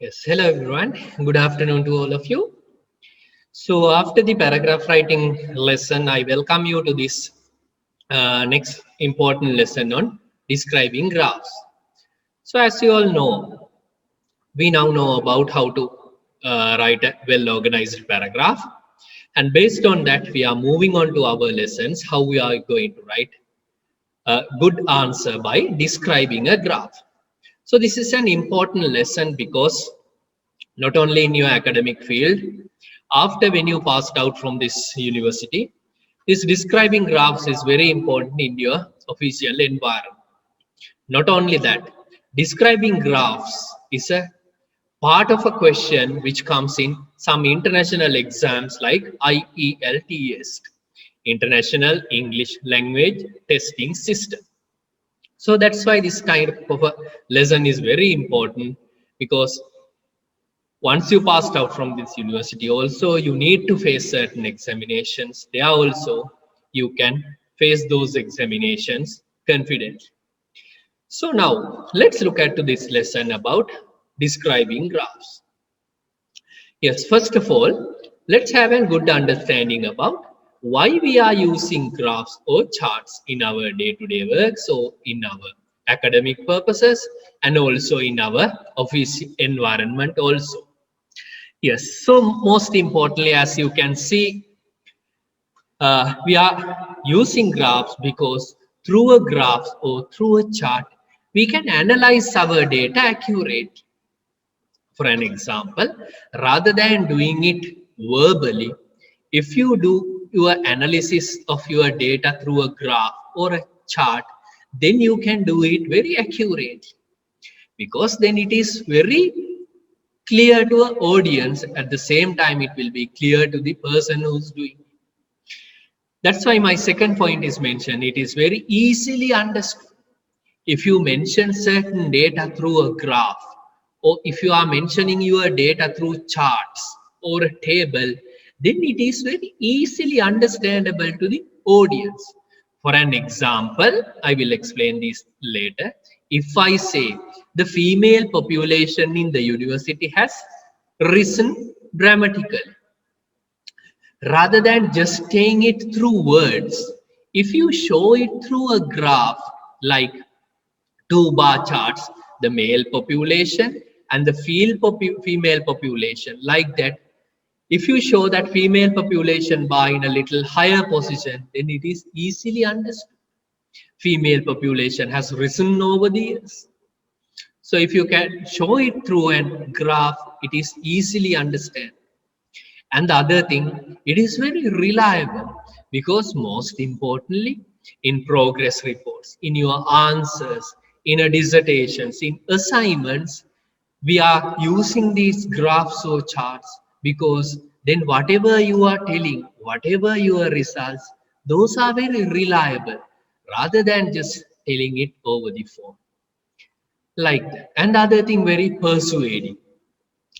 Yes, hello everyone. Good afternoon to all of you. So, after the paragraph writing lesson, I welcome you to this next important lesson on describing graphs. So, as you all know, we now know about how to write a well organized paragraph. And based on that, we are moving on to our lessons how we are going to write a good answer by describing a graph. So, this is an important lesson because not only in your academic field, after when you passed out from this university, this describing graphs is very important in your official environment. Not only that, describing graphs is a part of a question comes in some international exams like IELTS, International English Language Testing System. So that's why this kind of a lesson is very important, because once you passed out from this university, also you need to face certain examinations. There also you can face those examinations confidently. So now let's look at this lesson about describing graphs. Yes, first of all, let's have a good understanding about why we are using graphs or charts in our day-to-day work, so in our academic purposes and also in our office environment also. Yes, so most importantly, as you can see, we are using graphs because through a graph or through a chart, we can analyze our data accurately. For an example, rather than doing it verbally, if you do your analysis of your data through a graph or a chart, then you can do it very accurately, because then it is very clear to an audience. At the same time, it will be clear to the person who's doing it. That's why my second point is mentioned. It is very easily understood. If you mention certain data through a graph, or if you are mentioning your data through charts or a table, then it is very easily understandable to the audience. For an example, I will explain this later. If I say the female population in the university has risen dramatically, rather than just saying it through words, if you show it through a graph like two bar charts, the male population and the female population, like that, if you show that female population bar in a little higher position, then it is easily understood. Female population has risen over the years. So if you can show it through a graph, it is easily understood. And the other thing, it is very reliable, because most importantly, in progress reports, in your answers, in a dissertations, in assignments, we are using these graphs or charts, because then whatever you are telling, whatever your results, those are very reliable, rather than just telling it over the phone. Like that. And the other thing, very persuading.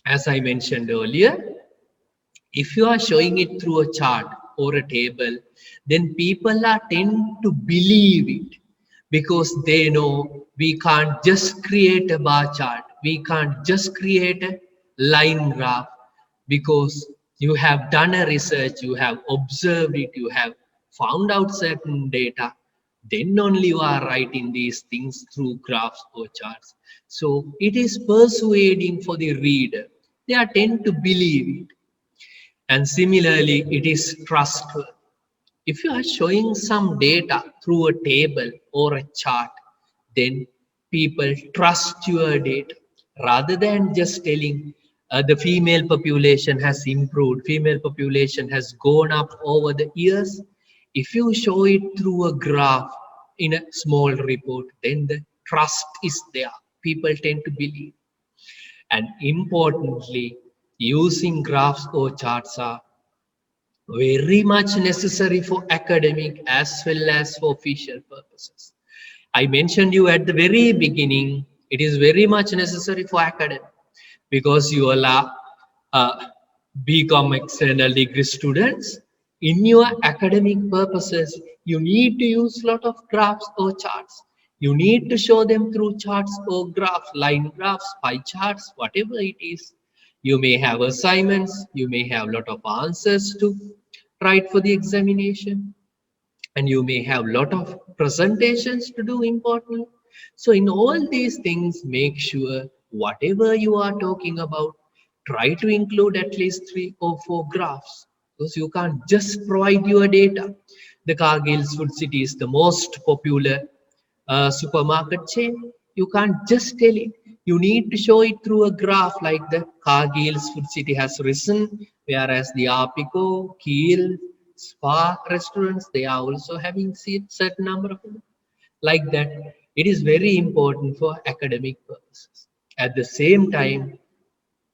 As I mentioned earlier, if you are showing it through a chart or a table, then people are tend to believe it, because they know we can't just create a bar chart, we can't just create a line graph, because you have done a research, you have observed it, you have found out certain data, then only you are writing these things through graphs or charts. So it is persuading for the reader, they are tend to believe it. And similarly, it is trustworthy. If you are showing some data through a table or a chart, then people trust your data, rather than just telling the female population has improved, female population has gone up over the years. If you show it through a graph in a small report, then the trust is there. People tend to believe. And importantly, using graphs or charts are very much necessary for academic as well as for official purposes. I mentioned you at the very beginning, it is very much necessary for academic, because you all are BCom external degree students. In your academic purposes, you need to use a lot of graphs or charts. You need to show them through charts or graphs, line graphs, pie charts, whatever it is. You may have assignments, you may have a lot of answers to write for the examination, and you may have a lot of presentations to do important. So in all these things, make sure whatever you are talking about, try to include at least 3 or 4 graphs, because you can't just provide your data. The Cargill's Food City is the most popular supermarket chain. You can't just tell it. You need to show it through a graph, like the Cargill's Food City has risen, whereas the Apico, Keel, Spa restaurants, they are also having certain number of them. Like that. It is very important for academic purposes. At the same time,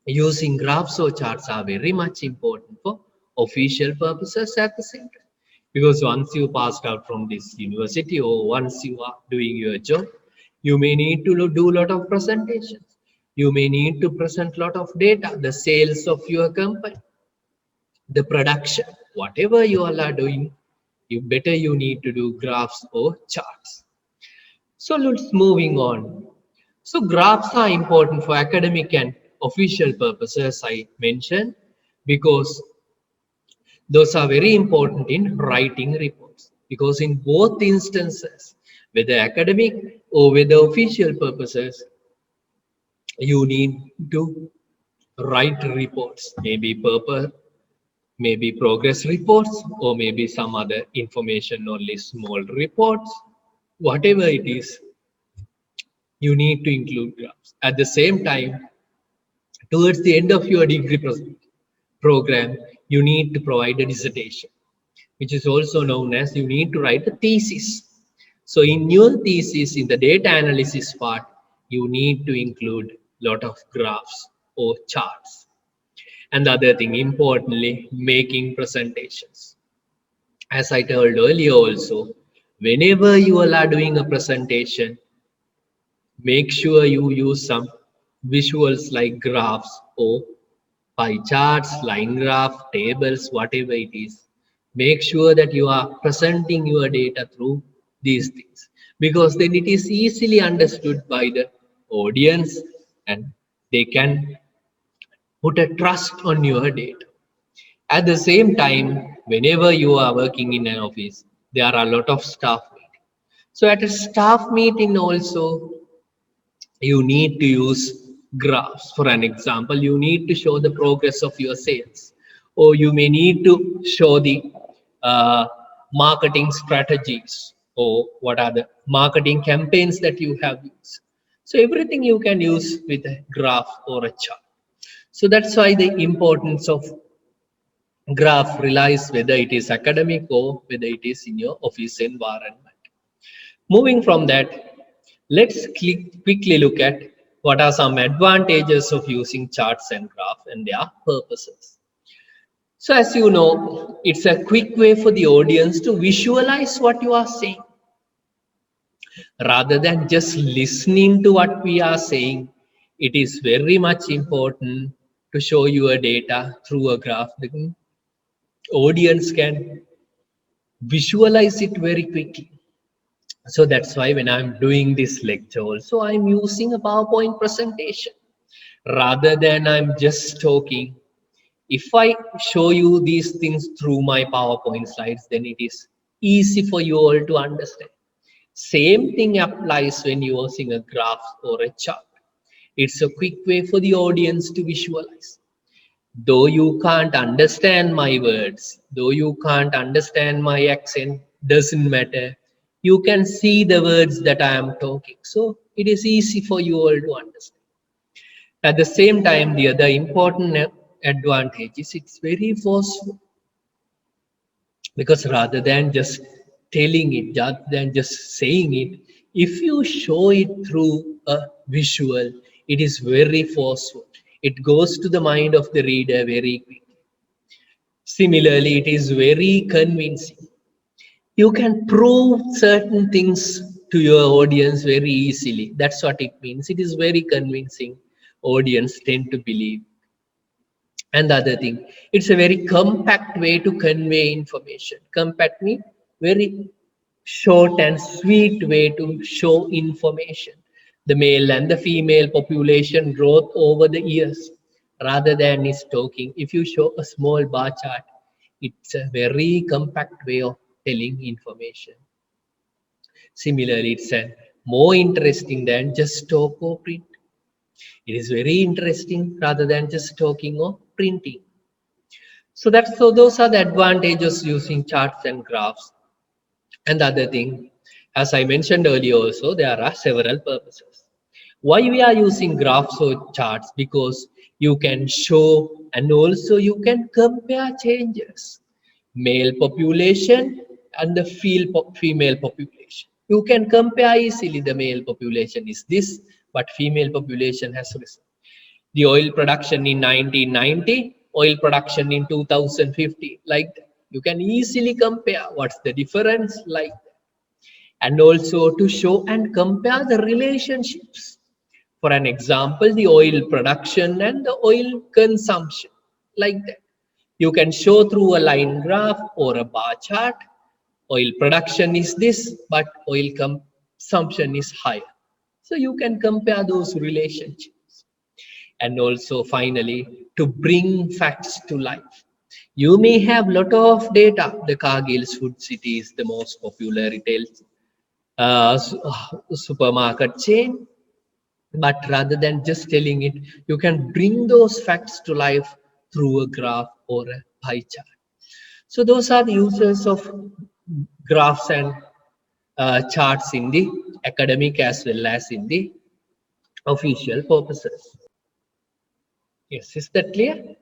using graphs or charts are very much important for official purposes at the same time. Because once you passed out from this university or once you are doing your job, you may need to do a lot of presentations. You may need to present a lot of data, the sales of your company, the production, whatever you all are doing, you need to do graphs or charts. So let's moving on. So graphs are important for academic and official purposes, I mentioned, because those are very important in writing reports. Because in both instances, whether academic or whether official purposes, you need to write reports, maybe progress reports, or maybe some other information only small reports, whatever it is, you need to include graphs. At the same time, towards the end of your degree program, you need to provide a dissertation, which is also known as you need to write a thesis. So in your thesis, in the data analysis part, you need to include a lot of graphs or charts. And the other thing, importantly, making presentations. As I told earlier also, whenever you all are doing a presentation, make sure you use some visuals like graphs or pie charts, line graph, tables, whatever it is. Make sure that you are presenting your data through these things, because then it is easily understood by the audience and they can put a trust on your data. At the same time, whenever you are working in an office, there are a lot of staff meetings. So at a staff meeting also, you need to use graphs. For an example, you need to show the progress of your sales, or you may need to show the uh, marketing strategies, or what are the marketing campaigns that you have used. So everything you can use with a graph or a chart. So that's why the importance of graph relies whether it is academic or whether it is in your office environment. Moving from that, let's quickly look at what are some advantages of using charts and graph and their purposes. So as you know, it's a quick way for the audience to visualize what you are saying. Rather than just listening to what we are saying, it is very much important to show your data through a graph. The audience can visualize it very quickly. So that's why when I'm doing this lecture also, I'm using a PowerPoint presentation rather than I'm just talking. If I show you these things through my PowerPoint slides, then it is easy for you all to understand. Same thing applies when you're using a graph or a chart. It's a quick way for the audience to visualize. Though you can't understand my words, though you can't understand my accent, doesn't matter. You can see the words that I am talking. So it is easy for you all to understand. At the same time, the other important advantage is it's very forceful, because rather than just telling it, rather than just saying it, if you show it through a visual, it is very forceful. It goes to the mind of the reader very quickly. Similarly, it is very convincing. You can prove certain things to your audience very easily. That's what it means. It is very convincing. Audience tend to believe. And the other thing, it's a very compact way to convey information. Compact means very short and sweet way to show information. The male and the female population growth over the years rather than is talking. If you show a small bar chart, it's a very compact way of telling information. Similarly, it's a more interesting than just talk or print. It is very interesting rather than just talking or printing. So those are the advantages using charts and graphs. And the other thing, as I mentioned earlier also, there are several purposes. Why we are using graphs or charts? Because you can show and also you can compare changes. Male population and the female population. You can compare easily. The male population is this, but female population has risen. The oil production in 1990, oil production in 2050, like that. You can easily compare what's the difference, like that. And also to show and compare the relationships. For an example, the oil production and the oil consumption, like that. You can show through a line graph or a bar chart. Oil production is this, but oil consumption is higher. So you can compare those relationships. And also finally, to bring facts to life. You may have lot of data. The Cargill's Food City is the most popular retail supermarket chain. But rather than just telling it, you can bring those facts to life through a graph or a pie chart. So those are the uses of graphs and charts in the academic as well as in the official purposes. Yes, is that clear?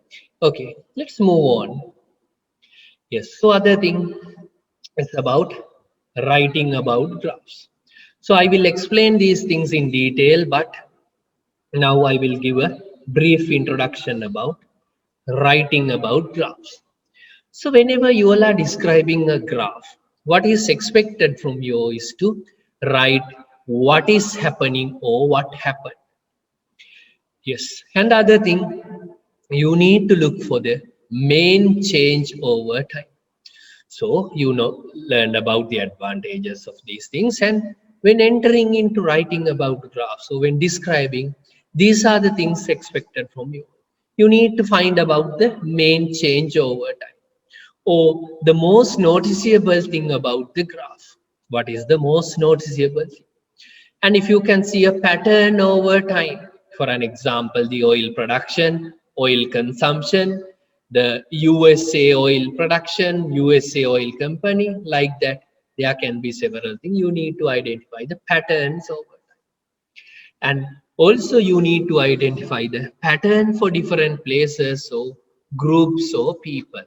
Okay, let's move on. Yes, so other thing is about writing about graphs. So I will explain these things in detail, but now I will give a brief introduction about writing about graphs. So whenever you all are describing a graph, what is expected from you is to write what is happening or what happened. Yes, and the other thing, you need to look for the main change over time. So you know, learn about the advantages of these things, and when entering into writing about graphs, so when describing, these are the things expected from you. You need to find about the main change over time, or the most noticeable thing about the graph. What is the most noticeable thing? And if you can see a pattern over time, for an example, the oil production, oil consumption, the USA oil production, USA oil company, like that, there can be several things. You need to identify the patterns over time. And also you need to identify the pattern for different places or groups or people.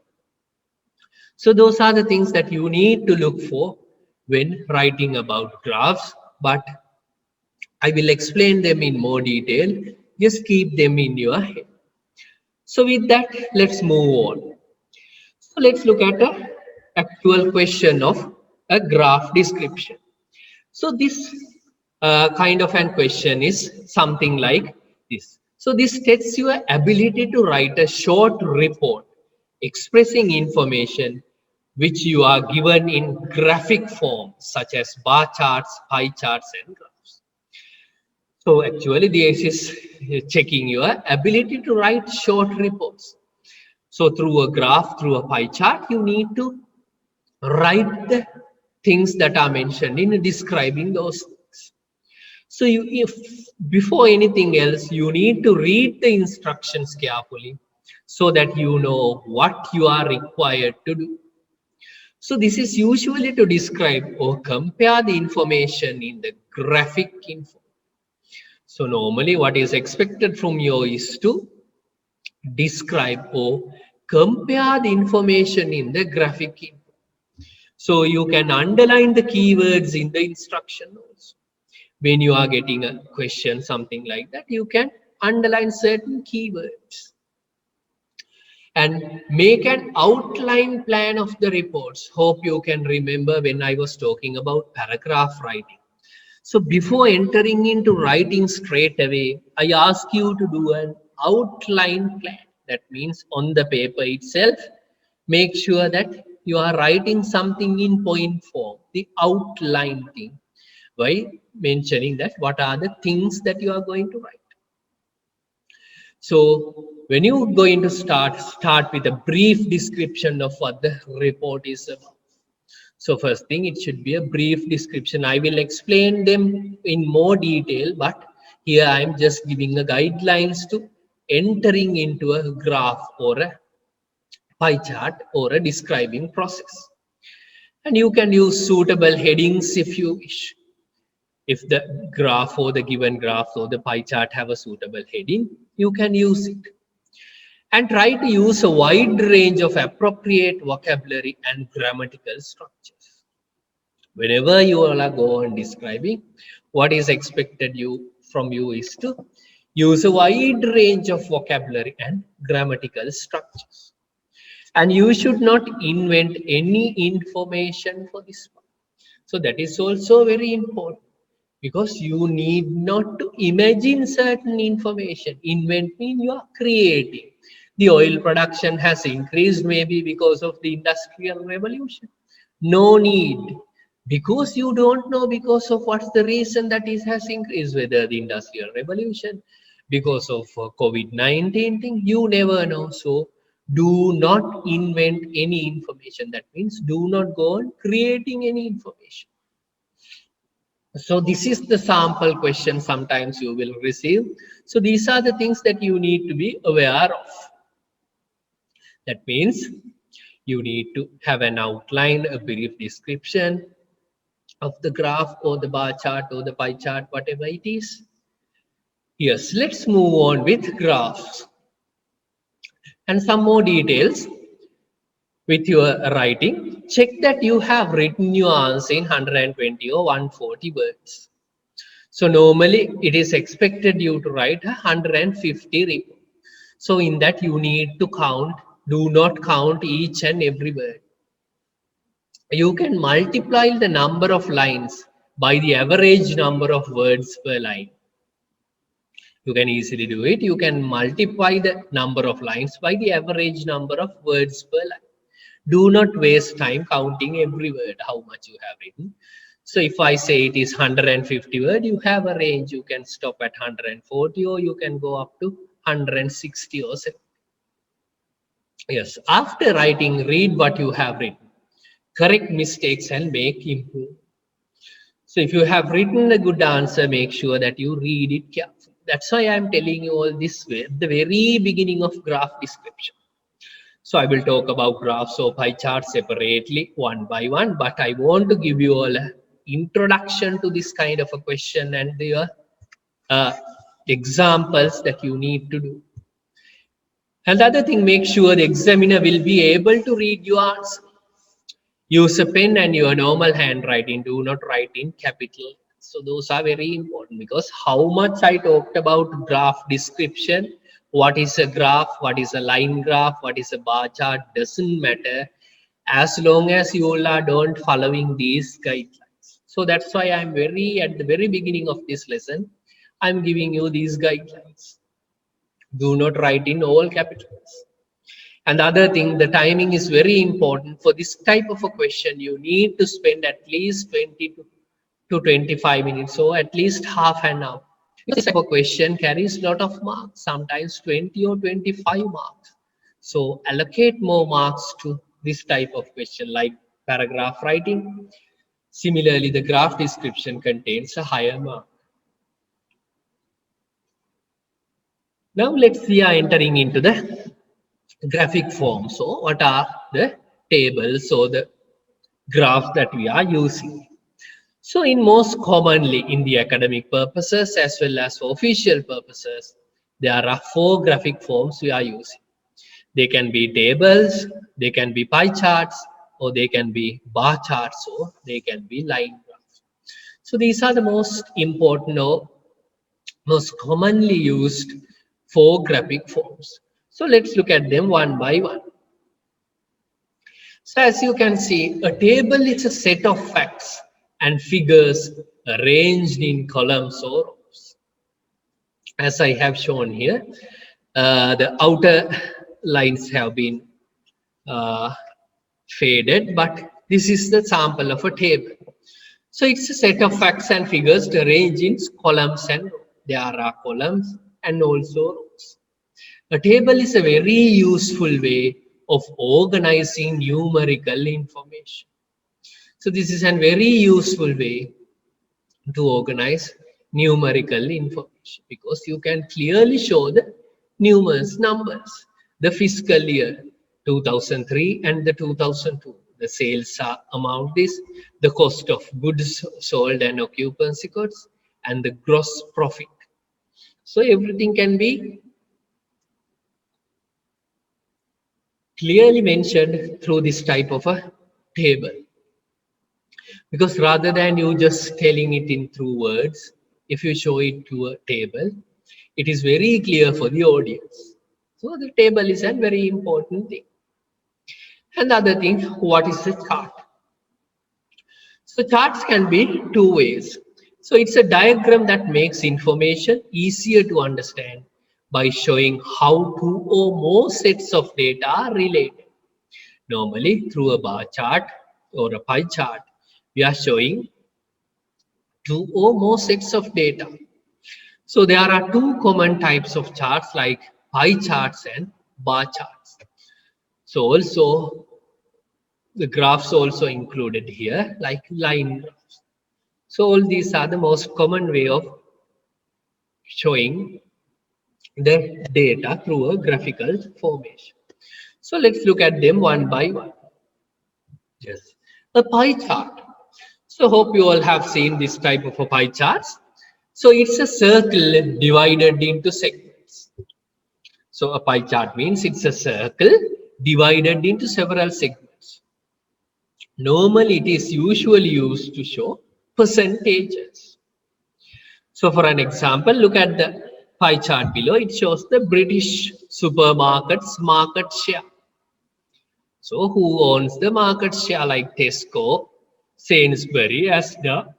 So those are the things that you need to look for when writing about graphs, but I will explain them in more detail. Just keep them in your head. So with that, let's move on. So let's look at a actual question of a graph description. So this kind of an question is something like this. So this tests your ability to write a short report expressing information which you are given in graphic form, such as bar charts, pie charts, and graphs. So actually this is checking your ability to write short reports. So through a graph, through a pie chart, you need to write the things that are mentioned in describing those things. So if before anything else, you need to read the instructions carefully so that you know what you are required to do. So this is usually to describe or compare the information in the graphic info. So normally what is expected from you is to describe or compare the information in the graphic info. So you can underline the keywords in the instruction notes. When you are getting a question, something like that, you can underline certain keywords and make an outline plan of the reports. Hope you can remember when I was talking about paragraph writing. So before entering into writing straight away, I ask you to do an outline plan. That means on the paper itself, make sure that you are writing something in point form, the outline thing, by mentioning that what are the things that you are going to write. So when you going to start with a brief description of what the report is about. So first thing, it should be a brief description. I will explain them in more detail, but here I am just giving a guidelines to entering into a graph or a pie chart or a describing process. And you can use suitable headings if you wish. If the graph or the given graph or the pie chart have a suitable heading, you can use it. And try to use a wide range of appropriate vocabulary and grammatical structures. Whenever you are go on describing, what is expected from you is to use a wide range of vocabulary and grammatical structures. And you should not invent any information for this one. So that is also very important, because you need not to imagine certain information. Invent means you are creating. The oil production has increased maybe because of the industrial revolution. No need, because you don't know because of what's the reason that it has increased, whether the industrial revolution, because of COVID-19 thing, you never know. So do not invent any information. That means do not go on creating any information. So this is the sample question sometimes you will receive. So these are the things that you need to be aware of. That means you need to have an outline, a brief description of the graph or the bar chart or the pie chart, whatever it is. Yes, let's move on with graphs and some more details with your writing. Check that you have written your answer in 120 or 140 words. So normally it is expected you to write 150 report. So in that you need to count, do not count each and every word. You can multiply the number of lines by the average number of words per line. You can easily do it. You can multiply the number of lines by the average number of words per line. Do not waste time counting every word, how much you have written. So if I say it is 150 word, you have a range. You can stop at 140 or you can go up to 160 or 70. Yes, after writing, read what you have written. Correct mistakes and make improvement. So if you have written a good answer, make sure that you read it carefully. That's why I'm telling you all this way at the very beginning of graph description. So I will talk about graphs or pie charts separately one by one, but I want to give you all an introduction to this kind of a question and the examples that you need to do. And the other thing, make sure the examiner will be able to read your answer. Use a pen and your normal handwriting. Do not write in capital. So those are very important, because how much I talked about graph description, what is a graph, what is a line graph, what is a bar chart, doesn't matter as long as you all are don't following these guidelines. So that's why I'm at the very beginning of this lesson, I'm giving you these guidelines. Do not write in all capitals. And the other thing, the timing is very important. For this type of a question, you need to spend at least 20 to 25 minutes, so at least half an hour. This type of question carries a lot of marks, sometimes 20 or 25 marks. So allocate more marks to this type of question, like paragraph writing. Similarly, the graph description contains a higher mark. Now let's see entering into the graphic form. So what are the tables or the graphs that we are using? So in most commonly in the academic purposes as well as for official purposes, there are 4 graphic forms we are using. They can be tables, they can be pie charts, or they can be bar charts, or they can be line graphs. So these are the most important or most commonly used 4 graphic forms. So let's look at them one by one. So as you can see, a table is a set of facts and figures arranged in columns or rows. As I have shown here, the outer lines have been faded, but this is the sample of a table. So it's a set of facts and figures arranged in columns and rows. There are columns and also rows. A table is a very useful way of organizing numerical information. So this is a very useful way to organize numerical information because you can clearly show the numbers. The fiscal year 2003 and the 2002. The sales amount is the cost of goods sold and occupancy costs and the gross profit. So everything can be clearly mentioned through this type of a table. Because rather than you just telling it in through words, if you show it to a table, it is very clear for the audience. So the table is a very important thing. And the other thing, what is the chart? So charts can be two ways. So it's a diagram that makes information easier to understand by showing how two or more sets of data are related. Normally through a bar chart or a pie chart, we are showing two or more sets of data. So there are two common types of charts like pie charts and bar charts. So also the graphs also included here like line graphs. So all these are the most common way of showing the data through a graphical formation. So let's look at them one by one. Yes, a pie chart. So hope you all have seen this type of a pie charts. So it's a circle divided into segments. So a pie chart means it's a circle divided into several segments. Normally it is usually used to show percentages. So for an example, look at the pie chart below. It shows the British supermarkets market share. So who owns the market share like Tesco, Sainsbury, Asda,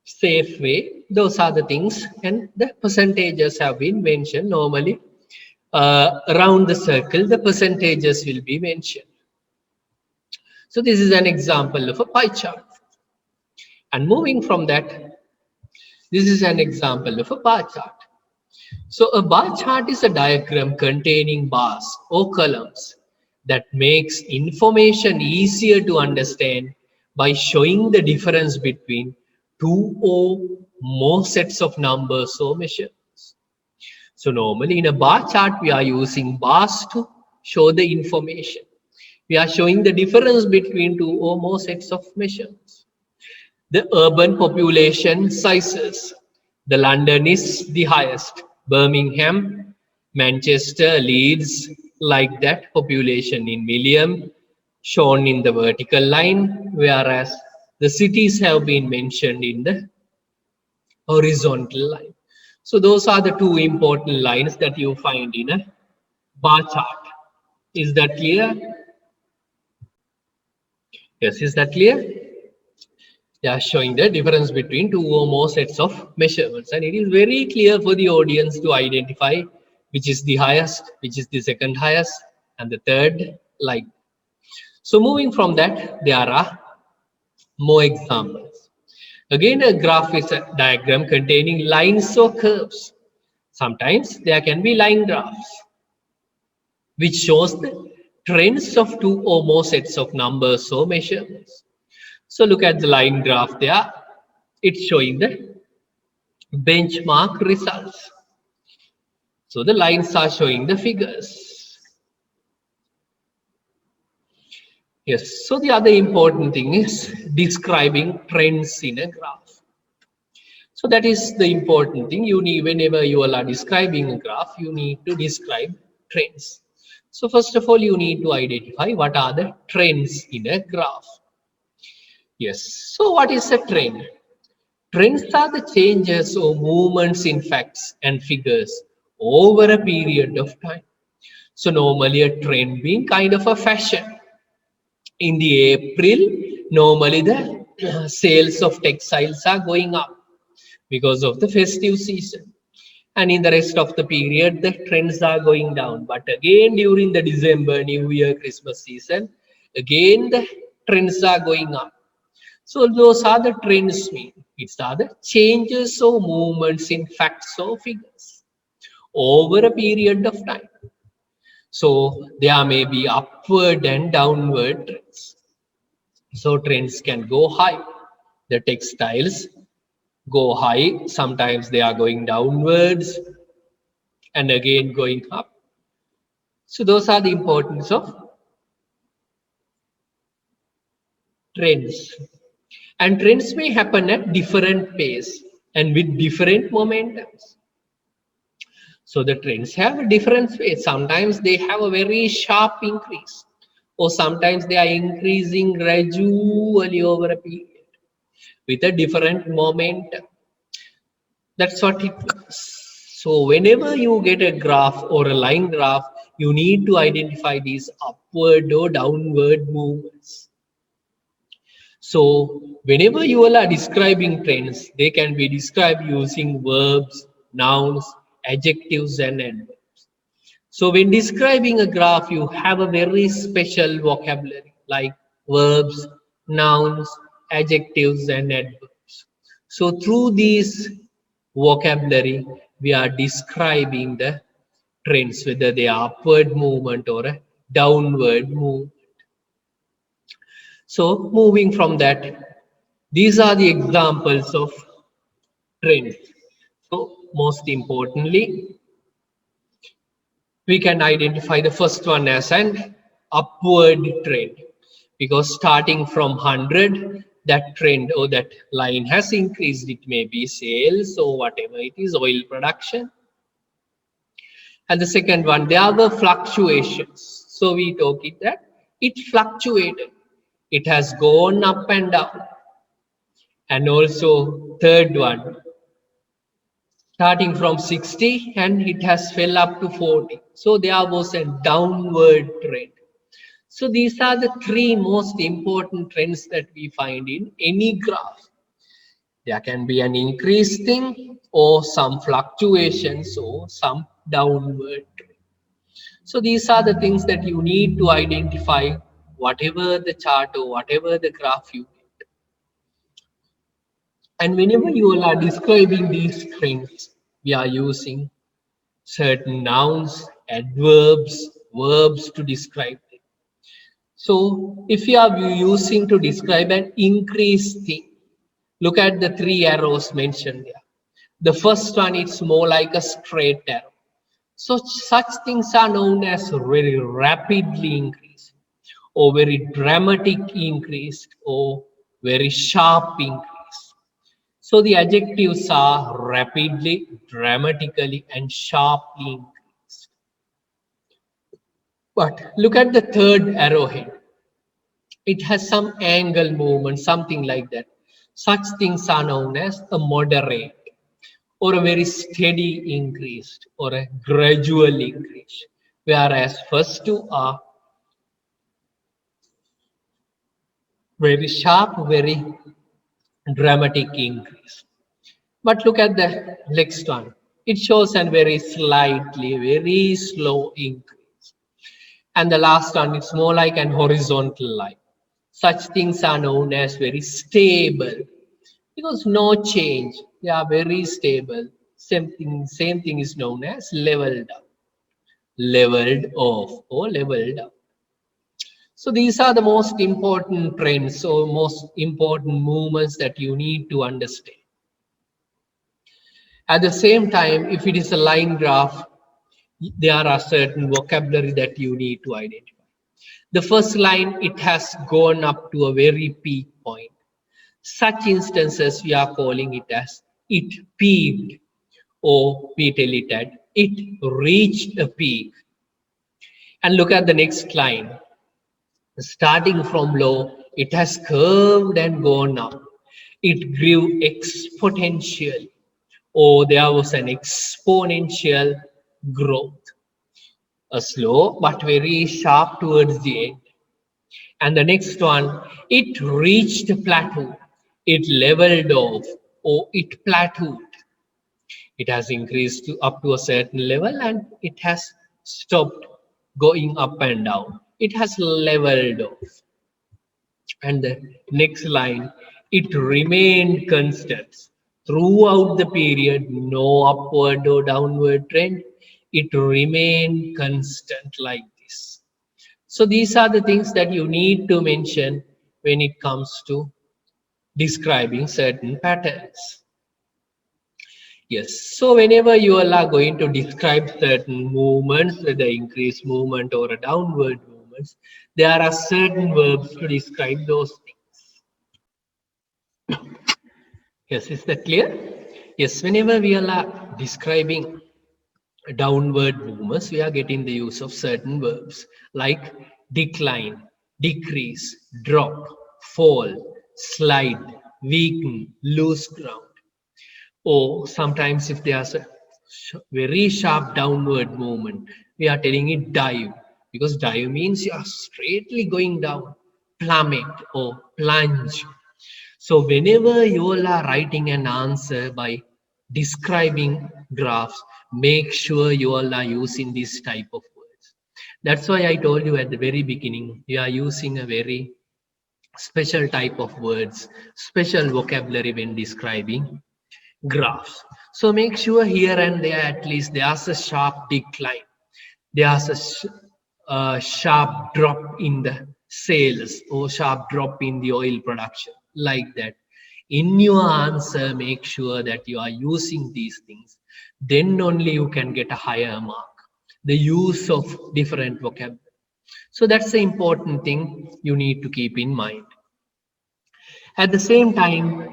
Safeway? Those are the things, and the percentages have been mentioned. Normally around the circle, the percentages will be mentioned. So this is an example of a pie chart. And moving from that, this is an example of a bar chart. So a bar chart is a diagram containing bars or columns that makes information easier to understand by showing the difference between two or more sets of numbers or measurements. So normally in a bar chart, we are using bars to show the information. We are showing the difference between two or more sets of measurements. The urban population sizes. The London is the highest. Birmingham, Manchester, Leeds, like that, population in million shown in the vertical line, whereas the cities have been mentioned in the horizontal line. So those are the two important lines that you find in a bar chart. Is that clear? Yes, is that clear? They are showing the difference between two or more sets of measurements, and it is very clear for the audience to identify which is the highest, which is the second highest, and the third, like. So moving from that, there are more examples. Again, a graph is a diagram containing lines or curves. Sometimes there can be line graphs, which shows the trends of two or more sets of numbers or measurements. So look at the line graph there. It's showing the benchmark results. So the lines are showing the figures. Yes, so the other important thing is describing trends in a graph. So that is the important thing. You need, whenever you all are describing a graph, you need to describe trends. So first of all, you need to identify what are the trends in a graph. Yes, so what is a trend? Trends are the changes or movements in facts and figures over a period of time. So normally a trend being kind of a fashion. In the April, normally the sales of textiles are going up because of the festive season. And in the rest of the period, the trends are going down. But again, during the December, New Year, Christmas season, again the trends are going up. So those are the trends mean. It's are the changes or movements in facts or figures over a period of time. So there may be upward and downward trends. So trends can go high. The textiles go high. Sometimes they are going downwards and again going up. So those are the importance of trends. And trends may happen at different pace and with different momentums. So the trends have a different pace. Sometimes they have a very sharp increase, or sometimes they are increasing gradually over a period with a different momentum. That's what it means. So whenever you get a graph or a line graph, you need to identify these upward or downward movements. So whenever you all are describing trends, they can be described using verbs, nouns, adjectives, and adverbs. So when describing a graph, you have a very special vocabulary like verbs, nouns, adjectives, and adverbs. So through these vocabulary, we are describing the trends, whether they are upward movement or a downward move. So moving from that, these are the examples of trends. So most importantly, we can identify the first one as an upward trend, because starting from 100, that trend or that line has increased. It may be sales or whatever it is, oil production. And the second one, there were fluctuations. So we talk it that it fluctuated. It has gone up and down. And also third one, starting from 60 and it has fell up to 40. So there was a downward trend. So these are the three most important trends that we find in any graph. There can be an increasing or some fluctuations or some downward trend. So these are the things that you need to identify whatever the chart or whatever the graph you get. And whenever you are describing these trends, we are using certain nouns, adverbs, verbs to describe them. So if you are using to describe an increased thing, look at the three arrows mentioned here. The first one is more like a straight arrow. So such things are known as very rapidly increased or very dramatic increase or very sharp increase. So the adjectives are rapidly, dramatically, and sharply increased. But look at the third arrowhead. It has some angle movement, something like that. Such things are known as a moderate or a very steady increase or a gradual increase. Whereas first two are very sharp, very dramatic increase. But look at the next one. It shows a very slightly, very slow increase. And the last one, it's more like an horizontal line. Such things are known as very stable because no change. They are very stable. Same thing is known as leveled out, leveled off, or leveled out. So these are the most important trends or most important movements that you need to understand. At the same time, if it is a line graph, there are certain vocabulary that you need to identify. The first line, it has gone up to a very peak point. Such instances, we are calling it as it peaked, or we tell it that it reached a peak. And look at the next line. Starting from low, it has curved and gone up. It grew exponentially, or there was an exponential growth. A slow but very sharp towards the end. And the next one, it reached a plateau. It leveled off or it plateaued. It has increased to up to a certain level and it has stopped going up and down. It has leveled off. And the next line, it remained constant throughout the period, no upward or downward trend. It remained constant like this. So these are the things that you need to mention when it comes to describing certain patterns. Yes, so whenever you all are going to describe certain movements, whether increased movement or a downward movements, there are certain verbs to describe those things. Yes, is that clear? Yes, whenever we all are describing downward movements, we are getting the use of certain verbs like decline, decrease, drop, fall, slide, weaken, lose ground. Or sometimes if there's a very sharp downward movement, we are telling it dive, because dive means you are straightly going down, plummet or plunge. So whenever you all are writing an answer by describing graphs, make sure you all are using this type of words. That's why I told you at the very beginning, you are using a very special type of words, special vocabulary when describing graphs. So make sure here and there at least there's a sharp decline. There's a sharp drop in the sales or sharp drop in the oil production, like that. In your answer, make sure that you are using these things. Then only you can get a higher mark. The use of different vocabulary. So that's the important thing you need to keep in mind. At the same time,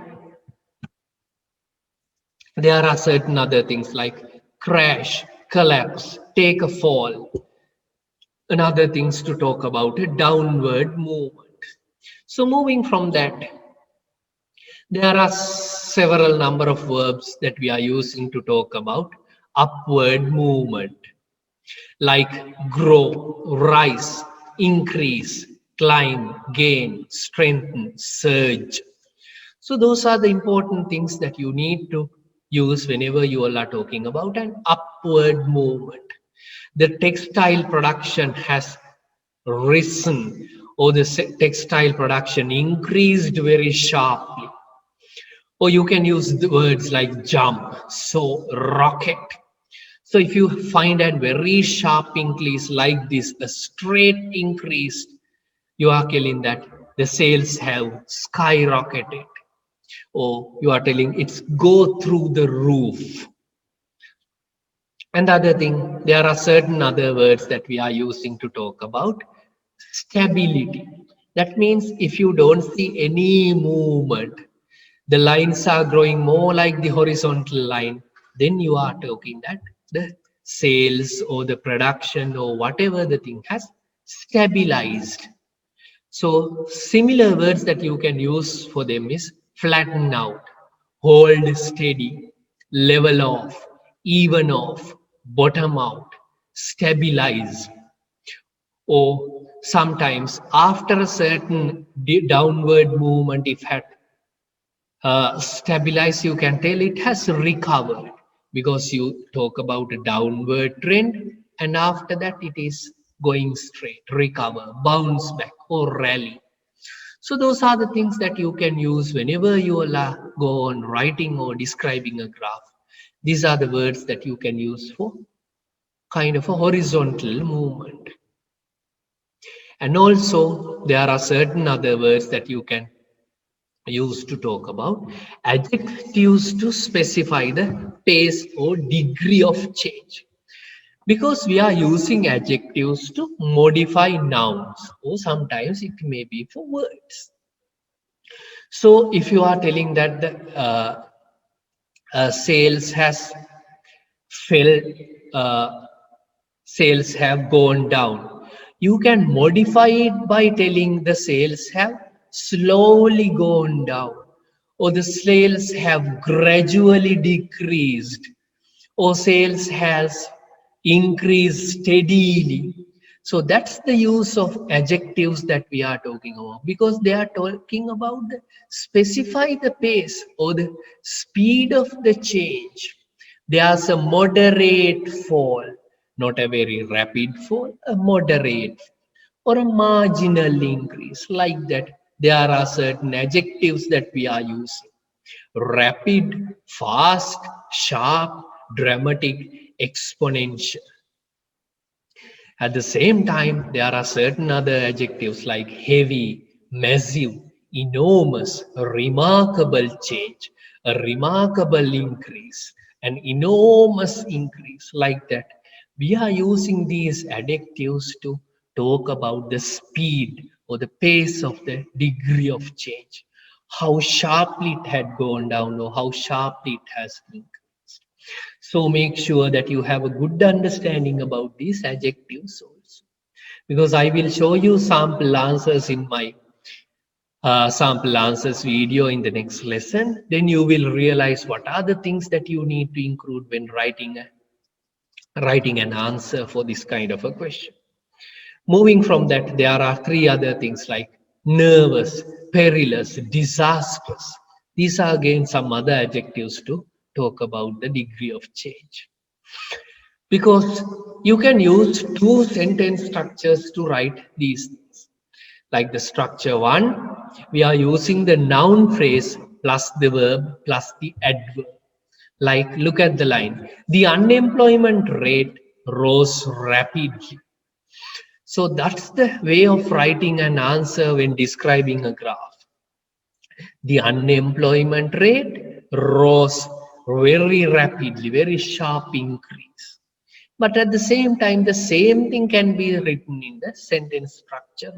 there are certain other things like crash, collapse, take a fall, and other things to talk about, a downward movement. So moving from that, there are several number of verbs that we are using to talk about upward movement, like grow, rise, increase, climb, gain, strengthen, surge. So those are the important things that you need to use whenever you all are talking about an upward movement. The textile production has risen, or the textile production increased very sharply. Or you can use the words like jump, so rocket. So if you find a very sharp increase like this, a straight increase, you are telling that the sales have skyrocketed, or you are telling it's go through the roof. And the other thing, there are certain other words that we are using to talk about stability. That means if you don't see any movement, the lines are growing more like the horizontal line, then you are talking that the sales or the production or whatever the thing has stabilized. So similar words that you can use for them is flatten out, hold steady, level off, even off, bottom out, stabilize. Or sometimes after a certain downward movement, if had stabilize, you can tell it has recovered, because you talk about a downward trend and after that it is going straight, recover, bounce back or rally. So those are the things that you can use whenever you go on writing or describing a graph. These are the words that you can use for kind of a horizontal movement. And also there are certain other words that you can use to talk about adjectives to specify the pace or degree of change. Because we are using adjectives to modify nouns, or sometimes it may be for words. So if you are telling that the sales has fell, uh, sales have gone down, you can modify it by telling the sales have slowly gone down, or the sales have gradually decreased, or sales has increased steadily. So that's the use of adjectives that we are talking about, because they are talking about the specify the pace or the speed of the change. There's a moderate fall, not a very rapid fall, a moderate or a marginal increase. Like that, there are certain adjectives that we are using: rapid, fast, sharp, dramatic, exponential. At the same time, there are certain other adjectives like heavy, massive, enormous, a remarkable change, a remarkable increase, an enormous increase. Like that, we are using these adjectives to talk about the speed or the pace of the degree of change, how sharply it had gone down or how sharply it has increased. So make sure that you have a good understanding about these adjectives also, because I will show you sample answers in my sample answers video in the next lesson. Then you will realize what are the things that you need to include when writing an answer for this kind of a question. Moving from that, there are three other things like nervous, perilous, disastrous. These are again some other adjectives to talk about the degree of change. Because you can use two sentence structures to write these things. Like the structure one, we are using the noun phrase plus the verb plus the adverb. Like, look at the line. The unemployment rate rose rapidly. So that's the way of writing an answer when describing a graph. The unemployment rate rose very rapidly, very sharp increase. But at the same time, the same thing can be written in the sentence structure,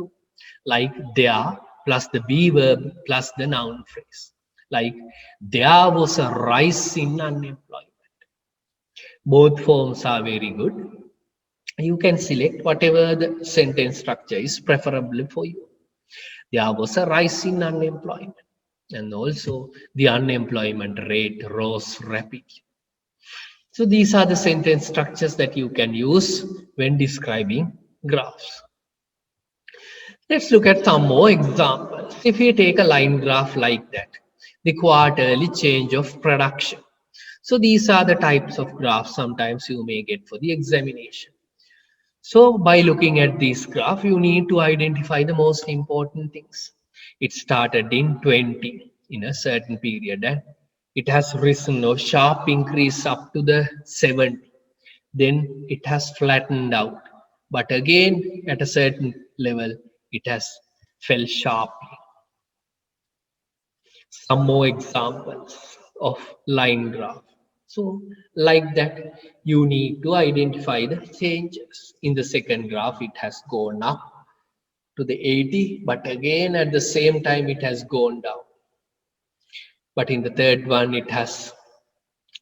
like there plus the be verb plus the noun phrase. Like, there was a rise in unemployment. Both forms are very good. You can select whatever the sentence structure is preferable for you. There was a rise in unemployment, and also the unemployment rate rose rapidly. So these are the sentence structures that you can use when describing graphs. Let's look at some more examples. If we take a line graph like that, the quarterly change of production. So these are the types of graphs sometimes you may get for the examination. So by looking at this graph, you need to identify the most important things. It started in 20 in a certain period, and it has risen a sharp increase up to the 70. Then it has flattened out. But again, at a certain level, it has fell sharply. Some more examples of line graph. So like that, you need to identify the changes. In the second graph, it has gone up to the 80, but again at the same time it has gone down. But in the third one, it has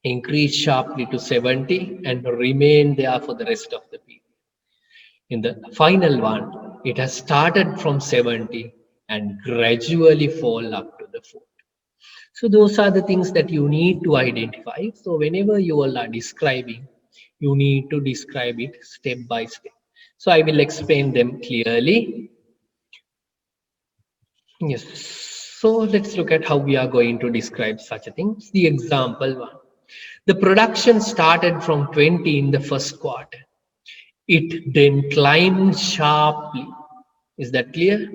increased sharply to 70 and remained there for the rest of the period. In the final one, it has started from 70 and gradually fall up to the 40. So those are the things that you need to identify. So whenever you all are describing, you need to describe it step by step. So I will explain them clearly. Yes. So let's look at how we are going to describe such a thing. The example one. The production started from 20 in the first quarter. It then climbed sharply. Is that clear?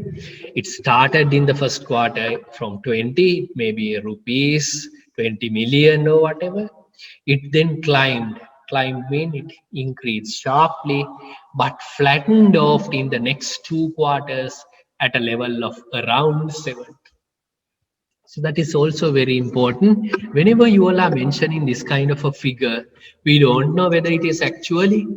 It started in the first quarter from 20, maybe rupees, 20 million or whatever. It then climbed. Climbed means it increased sharply, but flattened off in the next two quarters at a level of around 70. So that is also very important. Whenever you all are mentioning this kind of a figure, we don't know whether it is actually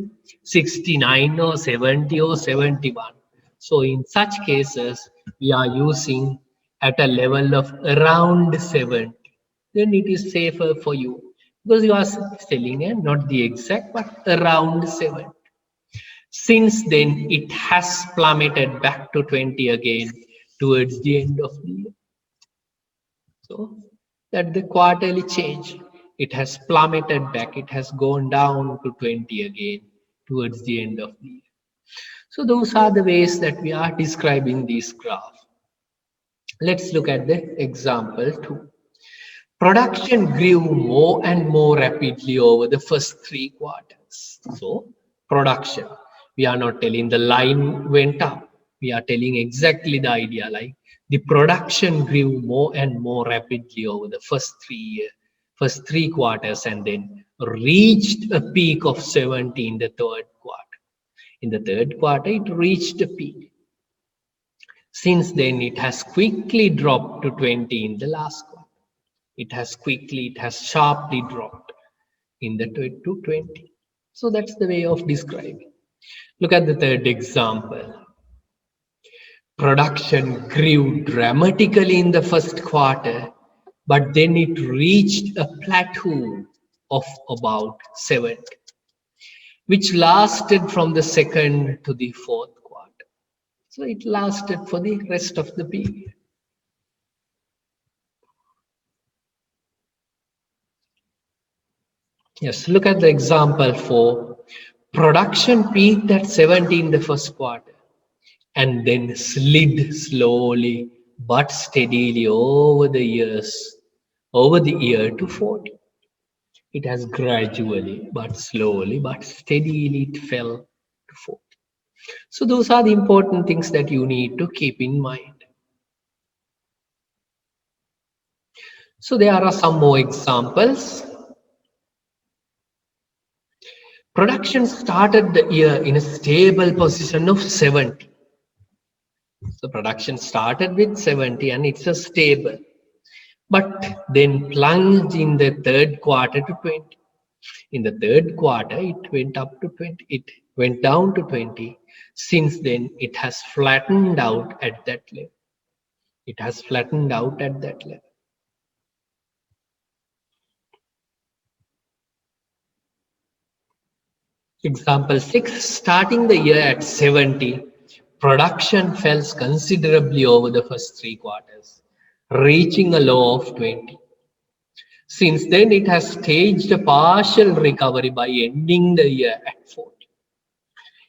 69 or 70 or 71. So in such cases, we are using at a level of around 70. Then it is safer for you because you are telling not the exact, but around 70. Since then, it has plummeted back to 20 again towards the end of the year. So that the quarterly change, it has plummeted back, it has gone down to 20 again towards the end of the year. So those are the ways that we are describing this graph. Let's look at the example 2. Production grew more and more rapidly over the first 3 quarters. So, production, we are not telling the line went up. We are telling exactly the idea, like the production grew more and more rapidly over the first 3 quarters, and then reached a peak of 70 in the third quarter. In the third quarter, it reached a peak. Since then, it has quickly dropped to 20 in the last quarter. It has sharply dropped in the to 20. So that's the way of describing. Look at the third example. Production grew dramatically in the first quarter, but then it reached a plateau of about 70, which lasted from the second to the fourth quarter. So it lasted for the rest of the period. Yes, look at the example 4. Production peaked at 70 in the first quarter and then slid slowly but steadily over the year to 40. It has gradually but slowly but steadily it fell to 40. So those are the important things that you need to keep in mind. So there are some more examples. Production started the year in a stable position of 70. So production started with 70 and it's a stable, but then plunged in the third quarter to 20. In the third quarter, it went up to 20. It went down to 20. Since then, it has flattened out at that level. It has flattened out at that level. Example 6, starting the year at 70, production fell considerably over the first 3 quarters, reaching a low of 20. Since then, it has staged a partial recovery by ending the year at 40.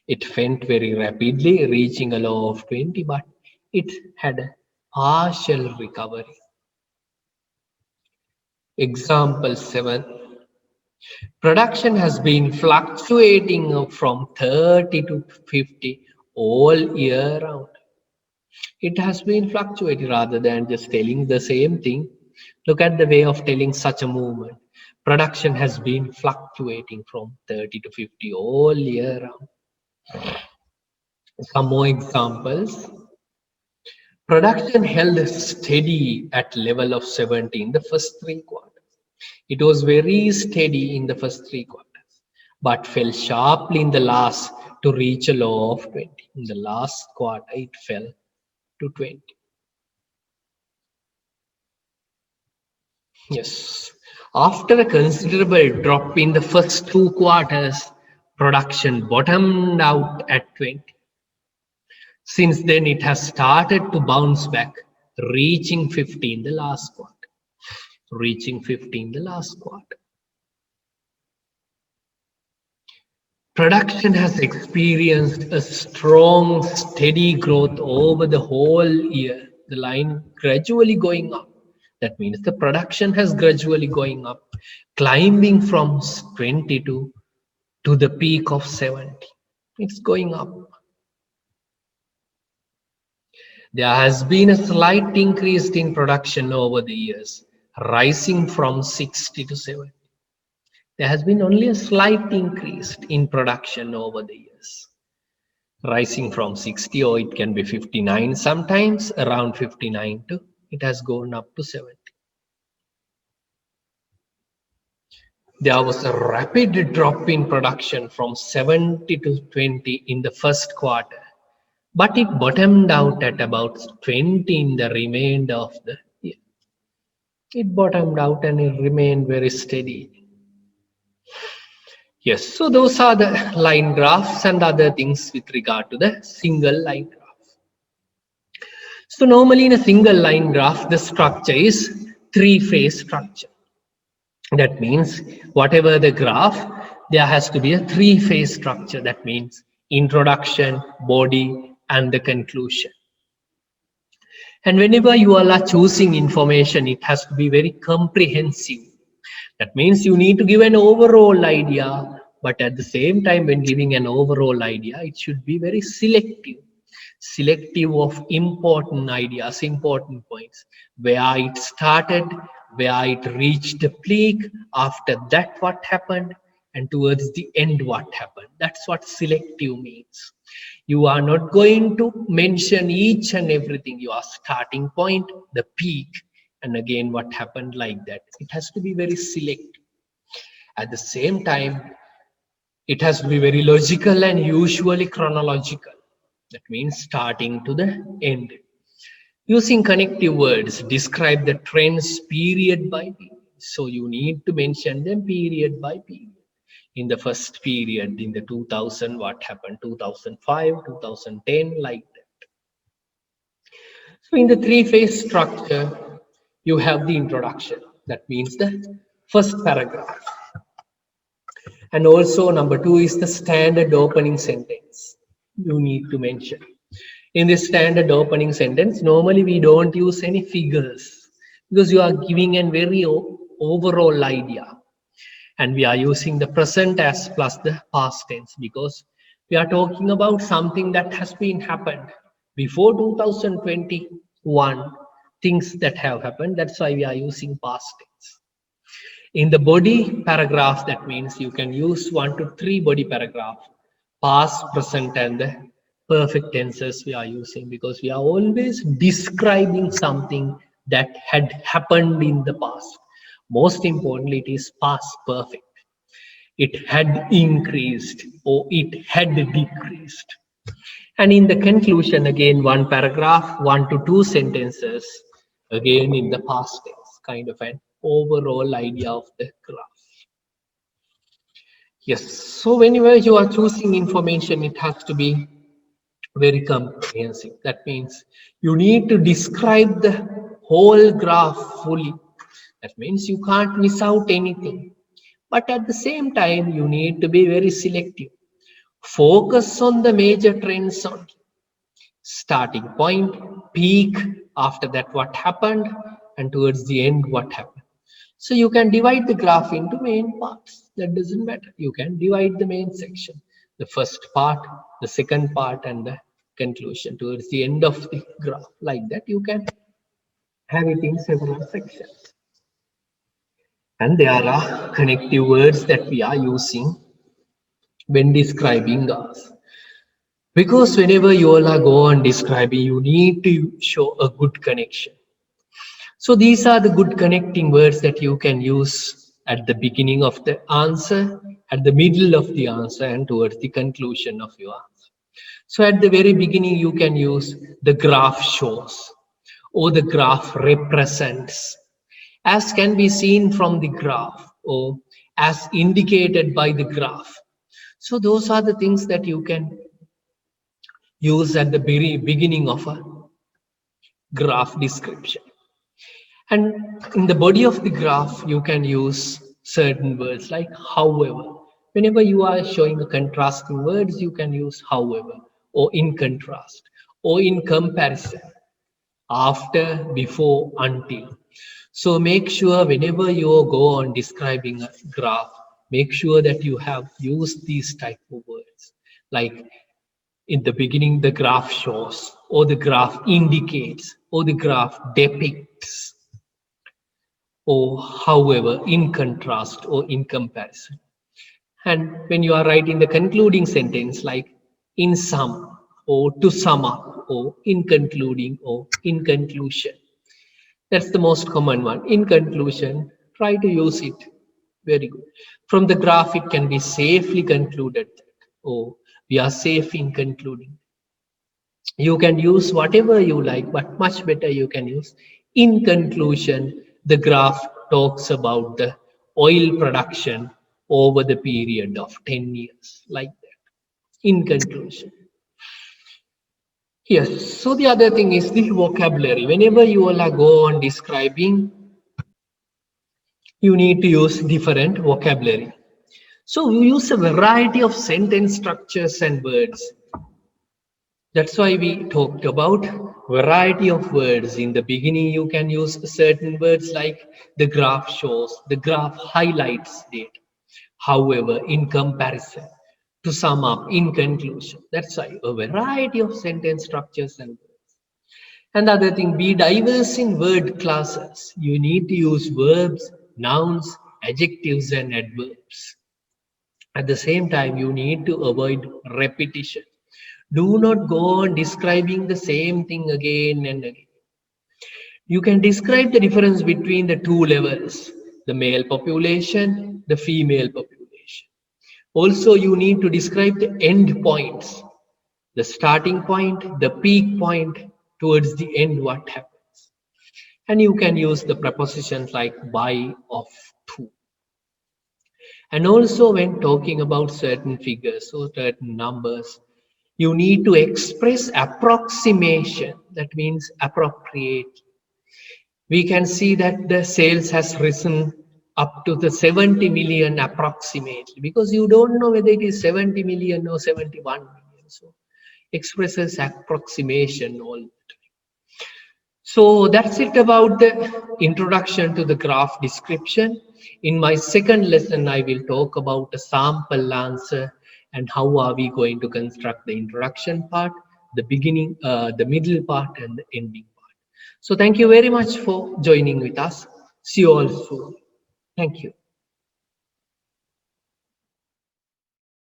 It went very rapidly, reaching a low of 20, but it had a partial recovery. Example 7. Production has been fluctuating from 30 to 50 all year round. It has been fluctuating rather than just telling the same thing. Look at the way of telling such a movement. Production has been fluctuating from 30 to 50 all year round. Some more examples. Production held steady at level of 70 in the first 3 quarters. It was very steady in the first 3 quarters, but fell sharply in the last to reach a low of 20. In the last quarter, it fell to 20. Yes. After a considerable drop in the first 2 quarters, production bottomed out at 20. Since then, it has started to bounce back, reaching 50 in the last quarter. Reaching 50 in the last quarter. Production has experienced a strong, steady growth over the whole year. The line gradually going up. That means the production has gradually going up, climbing from 22 to the peak of 70. It's going up. There has been a slight increase in production over the years, rising from 60 to 70. There has been only a slight increase in production over the years, rising from 60, or it can be 59 sometimes, around 59 to it has gone up to 70. There was a rapid drop in production from 70 to 20 in the first quarter, but it bottomed out at about 20 in the remainder of the year. It bottomed out and it remained very steady. Yes, so those are the line graphs and other things with regard to the single line graph. So normally in a single line graph, the structure is 3-phase structure. That means whatever the graph, there has to be a 3-phase structure. That means introduction, body, and the conclusion. And whenever you all are choosing information, it has to be very comprehensive. That means you need to give an overall idea, but at the same time, when giving an overall idea, it should be very selective. Selective of important ideas, important points, where it started, where it reached the peak, after that what happened, and towards the end what happened. That's what selective means. You are not going to mention each and everything. Your starting point, the peak, and again what happened, like that. It has to be very selective. At the same time, it has to be very logical and usually chronological. That means starting to the end. Using connective words, describe the trends period by period. So you need to mention them period by period. In the first period, in the 2000, what happened? 2005, 2010, like that. So in the three-phase structure, you have the introduction. That means the first paragraph. And also number two is the standard opening sentence you need to mention. In this standard opening sentence, normally we don't use any figures because you are giving a very overall idea. And we are using the present as plus the past tense because we are talking about something that has been happened before 2021, things that have happened. That's why we are using past tense. In the body paragraph, that means you can use 1 to 3 body paragraph, past, present, and the perfect tenses we are using because we are always describing something that had happened in the past. Most importantly, it is past perfect. It had increased or it had decreased. And in the conclusion, again, one paragraph, 1 to 2 sentences, again in the past tense, kind of an overall idea of the graph. Yes, so whenever you are choosing information, it has to be very comprehensive. That means you need to describe the whole graph fully. That means you can't miss out anything. But at the same time, you need to be very selective. Focus on the major trends on starting point, peak, after that what happened, and towards the end what happened. So you can divide the graph into main parts. That doesn't matter. You can divide the main section, the first part, the second part, and the conclusion towards the end of the graph. Like that, you can have it in several sections. And there are connective words that we are using when describing us. Because whenever you all are go on describing, you need to show a good connection. So these are the good connecting words that you can use at the beginning of the answer, at the middle of the answer, and towards the conclusion of your answer. So at the very beginning, you can use the graph shows or the graph represents, as can be seen from the graph or as indicated by the graph. So those are the things that you can use at the very beginning of a graph description. And in the body of the graph, you can use certain words like however. Whenever you are showing a contrasting words, you can use however, or in contrast, or in comparison, after, before, until. So make sure whenever you go on describing a graph, make sure that you have used these type of words. Like in the beginning, the graph shows, or the graph indicates, or the graph depicts, or however, in contrast, or in comparison. And when you are writing the concluding sentence, like in sum, or to sum up, or in concluding, or in conclusion, that's the most common one. In conclusion, try to use it. Very good. From the graph, it can be safely concluded that, oh, we are safe in concluding. You can use whatever you like, but much better you can use. In conclusion, the graph talks about the oil production over the period of 10 years, like that. In conclusion. Yes, so the other thing is the vocabulary. Whenever you all go on describing, you need to use different vocabulary. So you use a variety of sentence structures and words. That's why we talked about variety of words. In the beginning, you can use certain words like the graph shows, the graph highlights data. However, in comparison, to sum up, in conclusion, that's why a variety of sentence structures and words. And the other thing, be diverse in word classes. You need to use verbs, nouns, adjectives, and adverbs. At the same time, you need to avoid repetition. Do not go on describing the same thing again and again. You can describe the difference between the two levels, the male population, the female population. Also, you need to describe the end points, the starting point, the peak point, towards the end, what happens. And you can use the prepositions like by, of, to. And also, when talking about certain figures or certain numbers, you need to express approximation. That means appropriate. We can see that the sales has risen up to the 70 million approximately, because you don't know whether it is 70 million or 71 million. So expresses approximation all. So that's it about the introduction to the graph description. In my second lesson, I will talk about the sample answer and how are we going to construct the introduction part, the beginning, the middle part, and the ending part. So thank you very much for joining with us. See you all soon. Thank you.